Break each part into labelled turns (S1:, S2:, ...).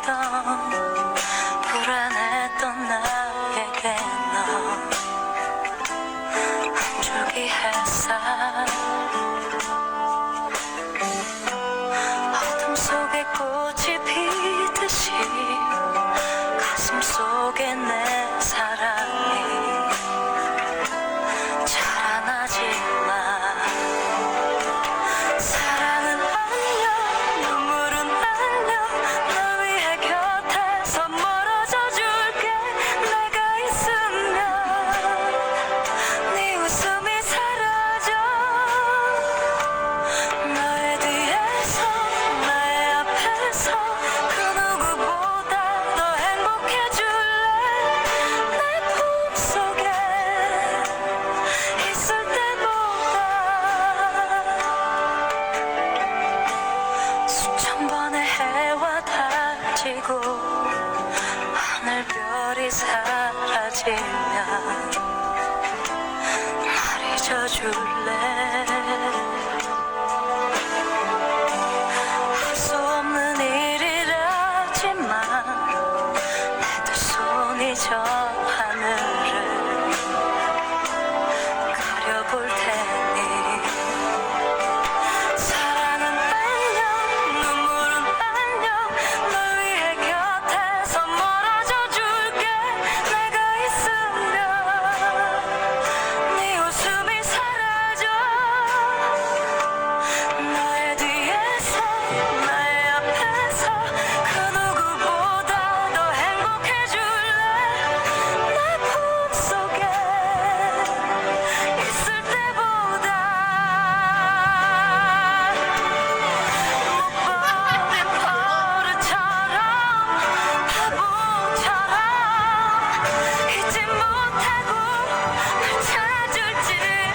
S1: 들던 불안했던 나에게 넌 한 줄기 햇살 어둠 속에 꽃이 피듯이 가슴 속에 내 사랑이 자라나지만 사랑은 안녕 눈물은 안녕 널 위해 곁에서 멀어져 줄게 내가 있으면 네 웃음이 사라져 너의 뒤에서 나의 앞에서 그 누구보다 더 행복해줄래 내 품속에 있을 때보다 수천 번의 해와 달 지고 하늘별이 사라지면 날 잊어줄래 할 수 없는 일이라지만 내 두 손이 저 하늘을 가려볼 테니 사랑은 안녕 눈물은 안녕 널 위해 곁에서 멀어져 줄게 내가 있으면 네 웃음이 사라져 너의 뒤에서 나의 앞에서 그 누구보다 더 행복해줄래 내 품속에 있을 때보다 못 버린 버릇처럼 바보처럼 잊지 못하고 날 찾을지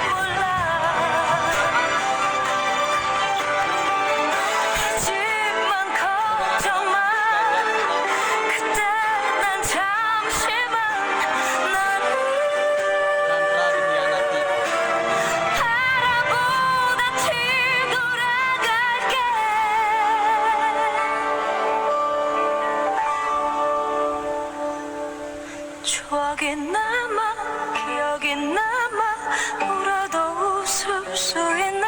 S1: 몰라 하지만 걱정 마 그때 난 잠시만 너를 바라보다 뒤돌아갈게 추억이 남아 기억이 남아 울어도 웃을 수 있는